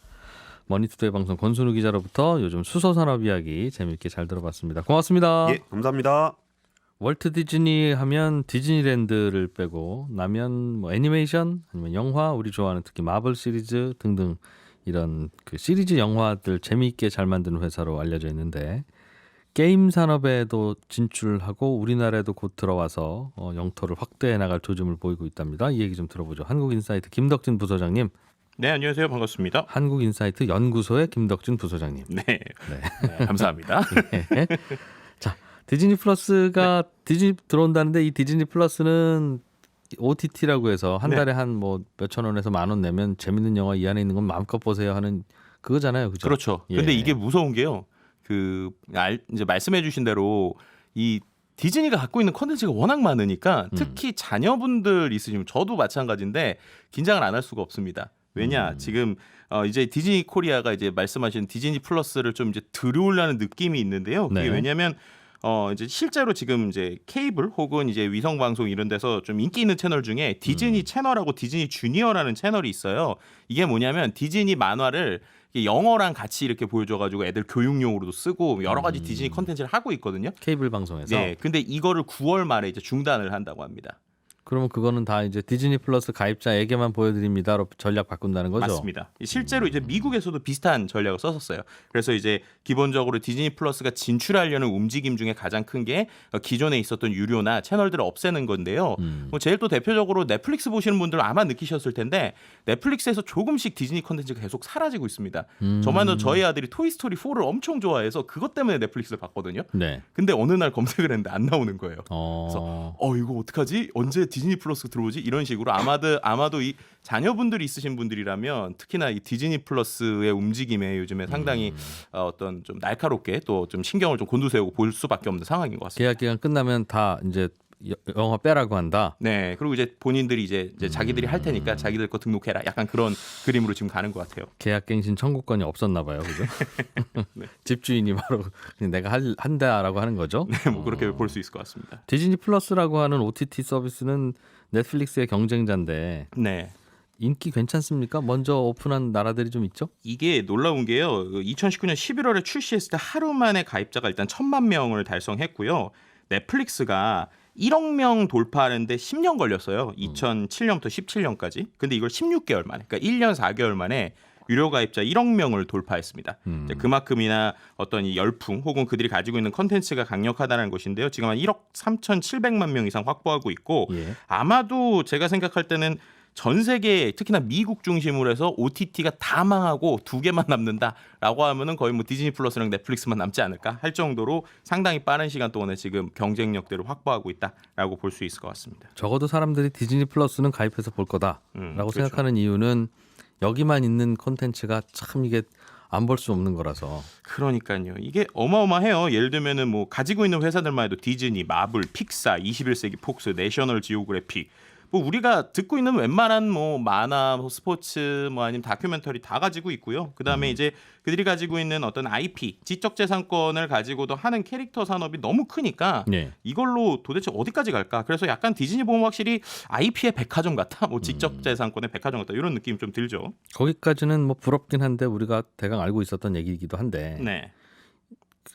머니투데이 방송 권순우 기자로부터 요즘 수소 산업 이야기 재미있게 잘 들어봤습니다. 고맙습니다. 예, 감사합니다. 월트 디즈니 하면 디즈니랜드를 빼고 나면 뭐 애니메이션 아니면 영화 우리 좋아하는 특히 마블 시리즈 등등 이런 그 시리즈 영화들 재미있게 잘 만드는 회사로 알려져 있는데 게임 산업에도 진출하고 우리나라에도 곧 들어와서 영토를 확대해 나갈 조짐을 보이고 있답니다. 이 얘기 좀 들어보죠. 한국인사이트 김덕진 부소장님. 네, 안녕하세요. 반갑습니다. 한국인사이트 연구소의 김덕진 부소장님. 네, 네, 감사합니다. 예. 자, 디즈니 플러스가 디즈니 들어온다는데 이 디즈니 플러스는 OTT라고 해서 한 달에 한 뭐 몇천 원에서 10,000원 내면 재밌는 영화 이 안에 있는 건 마음껏 보세요 하는 그거잖아요, 그죠? 그렇죠. 예. 근데 이게 무서운 게요. 이제 말씀해주신 대로 이 디즈니가 갖고 있는 컨텐츠가 워낙 많으니까 특히 자녀분들 있으시면 저도 마찬가지인데 긴장을 안 할 수가 없습니다. 왜냐 지금 이제 디즈니 코리아가 이제 말씀하신 디즈니 플러스를 좀 이제 들여오려는 느낌이 있는데요. 그게 네. 왜냐하면 이제 실제로 지금 이제 케이블 혹은 이제 위성 방송 이런 데서 좀 인기 있는 채널 중에 디즈니 채널하고 디즈니 주니어라는 채널이 있어요. 이게 뭐냐면 디즈니 만화를 영어랑 같이 이렇게 보여줘가지고 애들 교육용으로도 쓰고 여러 가지 디즈니 컨텐츠를 하고 있거든요. 케이블 방송에서. 네, 근데 이거를 9월 말에 이제 중단을 한다고 합니다. 그러면 그거는 다 이제 디즈니 플러스 가입자에게만 보여드립니다로 전략 바꾼다는 거죠? 맞습니다. 실제로 이제 미국에서도 비슷한 전략을 썼었어요. 그래서 이제 기본적으로 디즈니 플러스가 진출하려는 움직임 중에 가장 큰 게 기존에 있었던 유료나 채널들을 없애는 건데요. 뭐 제일 또 대표적으로 넷플릭스 보시는 분들은 아마 느끼셨을 텐데 넷플릭스에서 조금씩 디즈니 컨텐츠가 계속 사라지고 있습니다. 저만 해도 저희 아들이 토이스토리 4를 엄청 좋아해서 그것 때문에 넷플릭스를 봤거든요. 네. 근데 어느 날 검색을 했는데 안 나오는 거예요. 그래서 이거 어떡하지? 언제 디즈니 플러스 들어오지? 이런 식으로 아마도 이 자녀분들이 있으신 분들이라면 특히나 이 디즈니 플러스의 움직임에 요즘에 상당히 어떤 좀 날카롭게 또 좀 신경을 좀 곤두세우고 볼 수밖에 없는 상황인 것 같습니다. 계약 기간 끝나면 다 이제 영화 빼라고 한다. 네, 그리고 이제 본인들이 이제 자기들이 할 테니까 자기들 거 등록해라. 약간 그런 그림으로 지금 가는 것 같아요. 계약갱신 청구권이 없었나 봐요, 그죠? 네. 집주인이 바로 그냥 내가 한다라고 하는 거죠. 네, 뭐 그렇게 볼 수 있을 것 같습니다. 디즈니 플러스라고 하는 OTT 서비스는 넷플릭스의 경쟁자인데 네. 인기 괜찮습니까? 먼저 오픈한 나라들이 좀 있죠? 이게 놀라운 게요. 2019년 11월에 출시했을 때 하루 만에 가입자가 일단 1,000만 명을 달성했고요. 넷플릭스가 1억 명 돌파하는데 10년 걸렸어요. 2007년부터 17년까지. 근데 이걸 16개월 만에, 그러니까 1년 4개월 만에 유료 가입자 1억 명을 돌파했습니다. 그만큼이나 어떤 이 열풍 혹은 그들이 가지고 있는 컨텐츠가 강력하다는 것인데요. 지금 한 1억 3,700만 명 이상 확보하고 있고 예. 아마도 제가 생각할 때는 전 세계 특히나 미국 중심으로 해서 OTT가 다 망하고 2개만 남는다라고 하면은 거의 뭐 디즈니 플러스랑 넷플릭스만 남지 않을까 할 정도로 상당히 빠른 시간 동안에 지금 경쟁력들을 확보하고 있다라고 볼 수 있을 것 같습니다. 적어도 사람들이 디즈니 플러스는 가입해서 볼 거다라고 그렇죠. 생각하는 이유는 여기만 있는 콘텐츠가 참 이게 안 볼 수 없는 거라서. 그러니까요. 이게 어마어마해요. 예를 들면은 뭐 가지고 있는 회사들만 해도 디즈니, 마블, 픽사, 21세기 폭스, 내셔널 지오그래픽 뭐 우리가 듣고 있는 웬만한 뭐 만화, 뭐 스포츠, 뭐 아니면 다큐멘터리 다 가지고 있고요. 그다음에 이제 그들이 가지고 있는 어떤 IP, 지적재산권을 가지고도 하는 캐릭터 산업이 너무 크니까 네. 이걸로 도대체 어디까지 갈까? 그래서 약간 디즈니 보면 확실히 IP의 백화점 같다, 뭐 지적재산권의 백화점 같다 이런 느낌이 좀 들죠. 거기까지는 뭐 부럽긴 한데 우리가 대강 알고 있었던 얘기이기도 한데 네.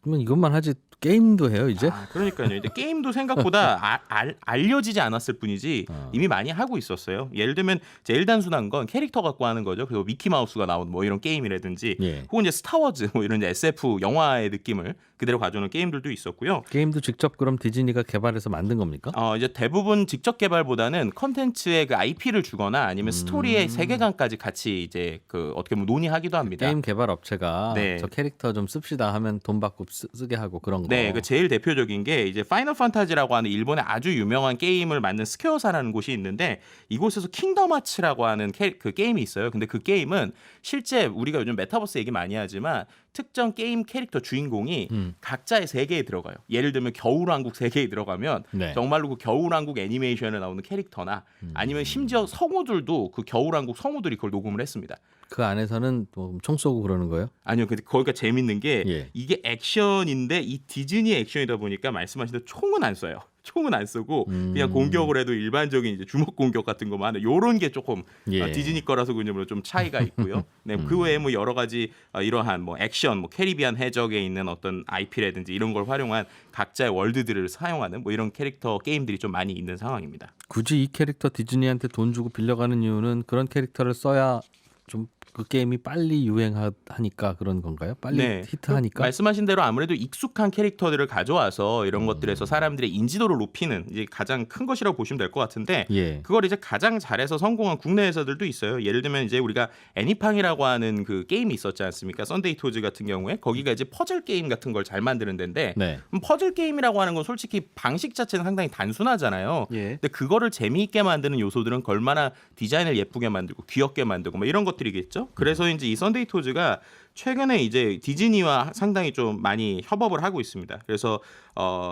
그러면 이것만 하지 게임도 해요 이제? 그러니까요. 이제 게임도 생각보다 알려지지 않았을 뿐이지 이미 많이 하고 있었어요. 예를 들면 제일 단순한 건 캐릭터 갖고 하는 거죠. 그리고 미키 마우스가 나온 뭐 이런 게임이라든지 예. 혹은 이제 스타워즈 뭐 이런 이제 SF 영화의 느낌을 그대로 가져오는 게임들도 있었고요. 게임도 직접 그럼 디즈니가 개발해서 만든 겁니까? 이제 대부분 직접 개발보다는 컨텐츠의 그 IP를 주거나 아니면 스토리의 세계관까지 같이 이제 그 어떻게 보면 논의하기도 합니다. 게임 개발 업체가 네. 저 캐릭터 좀 씁시다 하면 돈 받고 쓰게 하고 그런 거. 네, 그 제일 대표적인 게 이제 파이널 판타지라고 하는 일본의 아주 유명한 게임을 만든 스퀘어사라는 곳이 있는데 이곳에서 킹덤 하츠라고 하는 그 게임이 있어요. 근데 그 게임은 실제 우리가 요즘 메타버스 얘기 많이 하지만 특정 게임 캐릭터 주인공이 각자의 세계에 들어가요. 예를 들면 겨울왕국 세계에 들어가면 네. 정말로 그 겨울왕국 애니메이션에 나오는 캐릭터나 아니면 심지어 성우들도 그 겨울왕국 성우들이 그걸 녹음을 했습니다. 그 안에서는 뭐총 쏘고 그러는 거예요? 아니요, 근데 거기가 재밌는 게 예. 이게 액션인데 이 디즈니 액션이다 보니까 말씀하신 대로 총은 안 쏴요. 총은 안 쏘고 그냥 공격을 해도 일반적인 이제 주먹 공격 같은 거만 하는 요런 게 조금 예. 디즈니 거라서 그냥 좀 차이가 있고요. 네, 그 외에 뭐 여러 가지 이러한 뭐 액션, 뭐 캐리비안 해적에 있는 어떤 IP라든지 이런 걸 활용한 각자의 월드들을 사용하는 뭐 이런 캐릭터 게임들이 좀 많이 있는 상황입니다. 굳이 이 캐릭터 디즈니한테 돈 주고 빌려가는 이유는 그런 캐릭터를 써야 좀 그 게임이 빨리 유행하니까 그런 건가요? 빨리 네. 히트하니까? 말씀하신 대로 아무래도 익숙한 캐릭터들을 가져와서 이런 것들에서 사람들의 인지도를 높이는 이제 가장 큰 것이라고 보시면 될 것 같은데 예. 그걸 이제 가장 잘해서 성공한 국내 회사들도 있어요. 예를 들면 이제 우리가 애니팡이라고 하는 그 게임이 있었지 않습니까? 썬데이 토즈 같은 경우에 거기가 이제 퍼즐 게임 같은 걸 잘 만드는 데인데 네. 퍼즐 게임이라고 하는 건 솔직히 방식 자체는 상당히 단순하잖아요. 예. 근데 그거를 재미있게 만드는 요소들은 얼마나 디자인을 예쁘게 만들고 귀엽게 만들고 뭐 이런 것들이겠죠. 그래서 이제 이 썬데이 토즈가 최근에 이제 디즈니와 상당히 좀 많이 협업을 하고 있습니다. 그래서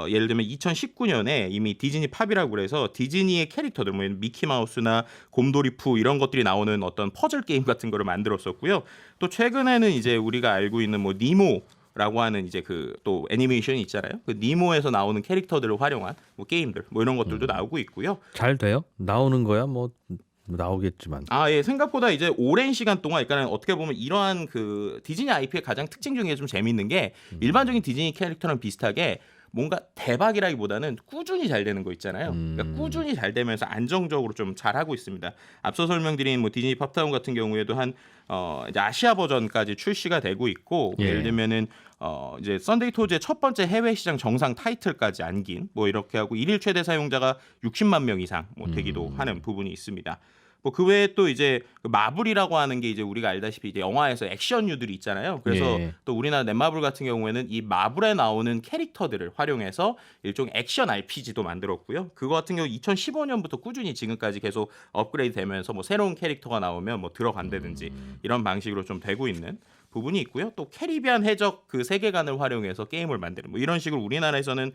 예를 들면 2019년에 이미 디즈니 팝이라고 그래서 디즈니의 캐릭터들 뭐 미키 마우스나 곰돌이 푸 이런 것들이 나오는 어떤 퍼즐 게임 같은 거를 만들었었고요. 또 최근에는 이제 우리가 알고 있는 뭐 니모라고 하는 이제 그 또 애니메이션이 있잖아요. 그 니모에서 나오는 캐릭터들을 활용한 뭐 게임들 뭐 이런 것들도 나오고 있고요. 잘 돼요? 나오는 거야? 뭐 나오겠지만. 예, 생각보다 이제 오랜 시간 동안, 그러니까 어떻게 보면 이러한 그 디즈니 IP의 가장 특징 중에 좀 재밌는 게 일반적인 디즈니 캐릭터랑 비슷하게 뭔가 대박이라기보다는 꾸준히 잘 되는 거 있잖아요. 그러니까 꾸준히 잘 되면서 안정적으로 좀 잘하고 있습니다. 앞서 설명드린 뭐 디즈니 팝타운 같은 경우에도 한 이제 아시아 버전까지 출시가 되고 있고 예. 예를 들면은 이제 썬데이 토즈의 첫 번째 해외 시장 정상 타이틀까지 안긴 뭐 이렇게 하고 일일 최대 사용자가 60만 명 이상 뭐 되기도 하는 부분이 있습니다. 뭐 그 외에 또 이제 그 마블이라고 하는 게 이제 우리가 알다시피 이제 영화에서 액션류들이 있잖아요. 그래서 예. 또 우리나라 넷마블 같은 경우에는 이 마블에 나오는 캐릭터들을 활용해서 일종의 액션 RPG도 만들었고요. 그거 같은 경우 2015년부터 꾸준히 지금까지 계속 업그레이드 되면서 뭐 새로운 캐릭터가 나오면 뭐 들어간다든지 이런 방식으로 좀 되고 있는 부분이 있고요. 또 캐리비안 해적 그 세계관을 활용해서 게임을 만드는 뭐 이런 식으로 우리나라에서는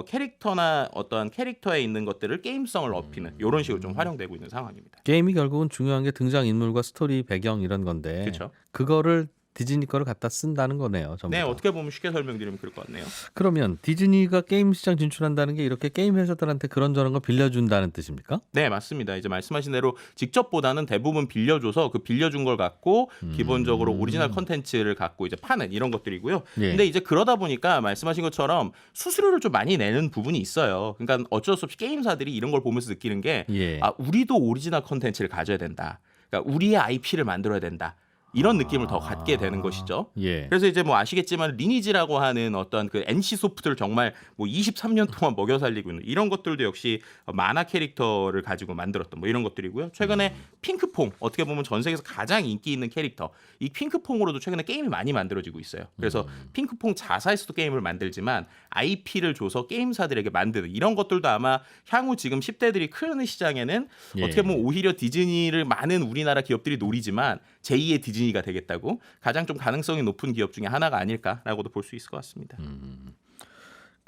캐릭터나 어떠한 캐릭터에 있는 것들을 게임성을 넓히는 이런 식으로 좀 활용되고 있는 상황입니다. 게임이 결국은 중요한 게 등장 인물과 스토리 배경 이런 건데 그렇죠. 그거를 디즈니 거를 갖다 쓴다는 거네요. 전부 네, 다. 어떻게 보면 쉽게 설명드리면 그럴 것 같네요. 그러면 디즈니가 게임 시장 진출한다는 게 이렇게 게임 회사들한테 그런저런 거 빌려준다는 뜻입니까? 네, 맞습니다. 이제 말씀하신 대로 직접보다는 대부분 빌려줘서 그 빌려준 걸 갖고 기본적으로 오리지널 컨텐츠를 갖고 이제 파는 이런 것들이고요. 예. 근데 이제 그러다 보니까 말씀하신 것처럼 수수료를 좀 많이 내는 부분이 있어요. 그러니까 어쩔 수 없이 게임사들이 이런 걸 보면서 느끼는 게 예. 우리도 오리지널 컨텐츠를 가져야 된다. 그러니까 우리의 IP를 만들어야 된다. 이런 느낌을 더 갖게 되는 것이죠. 예. 그래서 이제 뭐 아시겠지만 리니지라고 하는 어떤 그 NC 소프트를 정말 뭐 23년 동안 먹여 살리고 있는 이런 것들도 역시 만화 캐릭터를 가지고 만들었던 뭐 이런 것들이고요. 최근에 핑크퐁 어떻게 보면 전 세계에서 가장 인기 있는 캐릭터 이 핑크퐁으로도 최근에 게임이 많이 만들어지고 있어요. 그래서 핑크퐁 자사에서도 게임을 만들지만 IP를 줘서 게임사들에게 만드는 이런 것들도 아마 향후 지금 10대들이 크는 시장에는 예. 어떻게 보면 오히려 디즈니를 많은 우리나라 기업들이 노리지만 제2의 디즈니가 되겠다고 가장 좀 가능성이 높은 기업 중에 하나가 아닐까라고도 볼 수 있을 것 같습니다.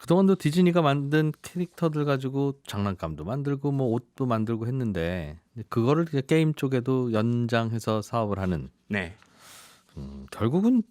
그동안도 디즈니가 만든 캐릭터들 가지고 장난감도 만들고 뭐 옷도 만들고 했는데 그거를 이제 게임 쪽에도 연장해서 사업을 하는 네. 결국은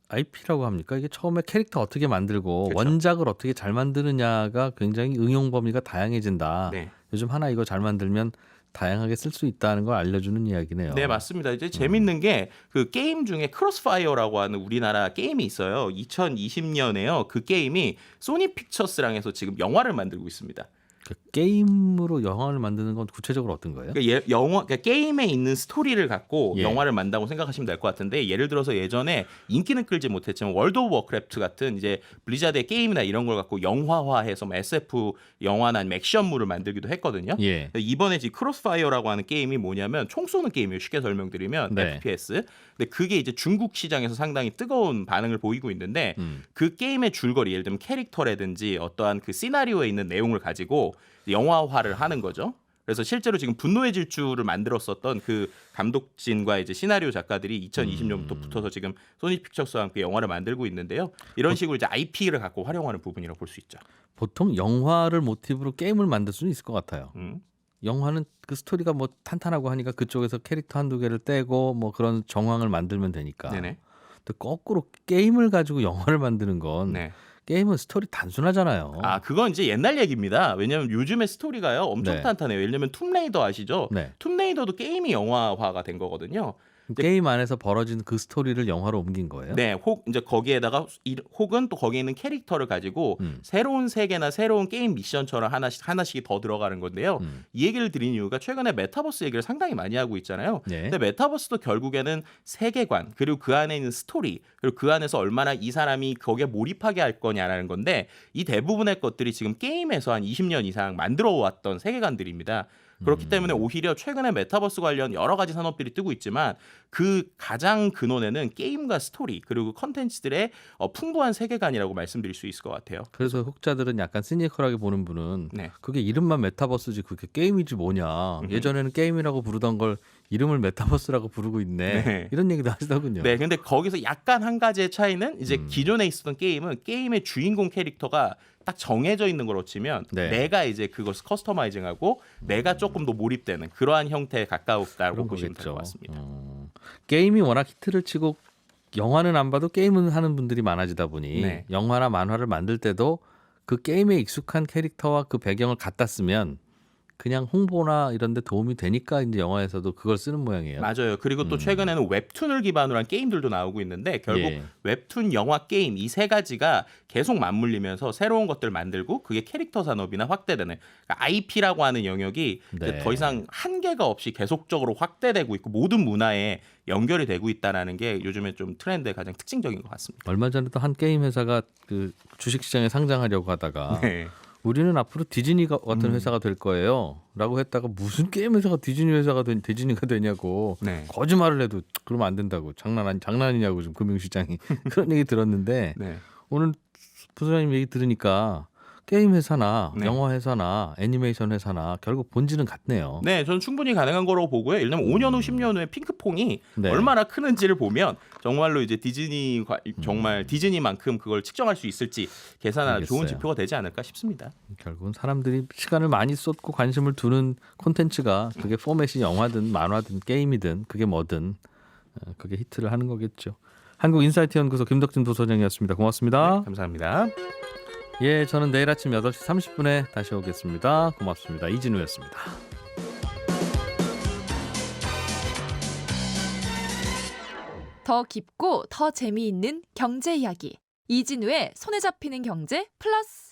IP라고 합니까? 이게 처음에 캐릭터 어떻게 만들고 그렇죠. 원작을 어떻게 잘 만드느냐가 굉장히 응용 범위가 다양해진다. 네. 요즘 하나 이거 잘 만들면 다양하게 쓸 수 있다는 걸 알려주는 이야기네요. 네, 맞습니다. 이제 재밌는 게 그 게임 중에 크로스파이어라고 하는 우리나라 게임이 있어요. 2020년에요. 그 게임이 소니 픽처스랑 해서 지금 영화를 만들고 있습니다. 그 게임으로 영화를 만드는 건 구체적으로 어떤 거예요? 그러니까 게임에 있는 스토리를 갖고 예. 영화를 만든다고 생각하시면 될 것 같은데 예를 들어서 예전에 인기는 끌지 못했지만 월드 오브 워크래프트 같은 이제 블리자드의 게임이나 이런 걸 갖고 영화화해서 뭐 SF 영화나 아니면 액션물을 만들기도 했거든요. 예. 이번에 지금 크로스파이어라고 하는 게임이 뭐냐면 총 쏘는 게임이에요. 쉽게 설명드리면 네. FPS. 근데 그게 이제 중국 시장에서 상당히 뜨거운 반응을 보이고 있는데 그 게임의 줄거리 예를 들면 캐릭터라든지 어떠한 그 시나리오에 있는 내용을 가지고 영화화를 하는 거죠. 그래서 실제로 지금 분노의 질주를 만들었었던 그 감독진과 이제 시나리오 작가들이 2020년부터 붙어서 지금 소니 픽처스와 함께 영화를 만들고 있는데요. 이런 식으로 이제 IP를 갖고 활용하는 부분이라고 볼 수 있죠. 보통 영화를 모티브로 게임을 만들 수는 있을 것 같아요. 음. 영화는 그 스토리가 뭐 탄탄하고 하니까 그쪽에서 캐릭터 한두 개를 떼고 뭐 그런 정황을 만들면 되니까. 네네. 또 거꾸로 게임을 가지고 영화를 만드는 건 네. 게임은 스토리 단순하잖아요. 아, 그건 이제 옛날 얘기입니다. 왜냐면 요즘의 스토리가요 엄청 네. 탄탄해요. 예를 들면 툼레이더 아시죠? 네. 툼레이더도 게임이 영화화가 된 거거든요. 게임 안에서 벌어진 그 스토리를 영화로 옮긴 거예요? 네, 이제 거기에다가 혹은 또 거기에 있는 캐릭터를 가지고 음. 새로운 세계나 새로운 게임 미션처럼 하나씩 더 들어가는 건데요. 이 얘기를 드린 이유가 최근에 메타버스 얘기를 상당히 많이 하고 있잖아요. 네. 근데 메타버스도 결국에는 세계관 그리고 그 안에 있는 스토리 그리고 그 안에서 얼마나 이 사람이 거기에 몰입하게 할 거냐라는 건데 이 대부분의 것들이 지금 게임에서 한 20년 이상 만들어 왔던 세계관들입니다. 그렇기 때문에 오히려 최근에 메타버스 관련 여러 가지 산업들이 뜨고 있지만 그 가장 근원에는 게임과 스토리 그리고 컨텐츠들의 풍부한 세계관이라고 말씀드릴 수 있을 것 같아요. 그래서 혹자들은 약간 시니컬하게 보는 분은 네. 그게 이름만 메타버스지 그게 게임이지 뭐냐. 예전에는 게임이라고 부르던 걸 이름을 메타버스라고 부르고 있네. 네. 이런 얘기도 하시더군요. 네, 근데 거기서 약간 한 가지의 차이는 이제 기존에 있었던 게임은 게임의 주인공 캐릭터가 딱 정해져 있는 걸 치면 네. 내가 이제 그것을 커스터마이징하고 내가 조금 더 몰입되는 그러한 형태에 가깝다고 그런 보시면 될 거겠죠. 것 같습니다. 게임이 워낙 히트를 치고 영화는 안 봐도 게임은 하는 분들이 많아지다 보니 네. 영화나 만화를 만들 때도 그 게임에 익숙한 캐릭터와 그 배경을 갖다 쓰면 그냥 홍보나 이런 데 도움이 되니까 이제 영화에서도 그걸 쓰는 모양이에요. 맞아요. 그리고 또 최근에는 웹툰을 기반으로 한 게임들도 나오고 있는데 결국 예. 웹툰, 영화, 게임 이 세 가지가 계속 맞물리면서 새로운 것들을 만들고 그게 캐릭터 산업이나 확대되는 그러니까 IP라고 하는 영역이 이제 네. 더 이상 한계가 없이 계속적으로 확대되고 있고 모든 문화에 연결이 되고 있다는 게 요즘에 좀 트렌드의 가장 특징적인 것 같습니다. 얼마 전에도 한 게임 회사가 그 주식시장에 상장하려고 하다가 네. 우리는 앞으로 디즈니 같은 회사가 될 거예요 라고 했다가 무슨 게임 회사가 디즈니 회사가 디즈니가 되냐고 네. 거짓말을 해도 그러면 안 된다고 장난이냐고 좀 금융시장이 그런 얘기 들었는데 네. 오늘 부소장님 얘기 들으니까 게임 회사나 네. 영화 회사나 애니메이션 회사나 결국 본질은 같네요. 네, 저는 충분히 가능한 거라고 보고요. 예를 들면 5년 후, 10년 후에 핑크퐁이 네. 얼마나 크는지를 보면 정말로 이제 디즈니 정말 디즈니만큼 그걸 측정할 수 있을지 계산하는 좋은 알겠어요. 지표가 되지 않을까 싶습니다. 결국은 사람들이 시간을 많이 쏟고 관심을 두는 콘텐츠가 그게 포맷이 영화든 만화든 게임이든 그게 뭐든 그게 히트를 하는 거겠죠. 한국인사이트 연구소 김덕진 부소장이었습니다. 고맙습니다. 네, 감사합니다. 예, 저는 내일 아침 8시 30분에 다시 오겠습니다. 고맙습니다. 이진우였습니다. 더 깊고 더 재미있는 경제 이야기. 이진우의 손에 잡히는 경제 플러스.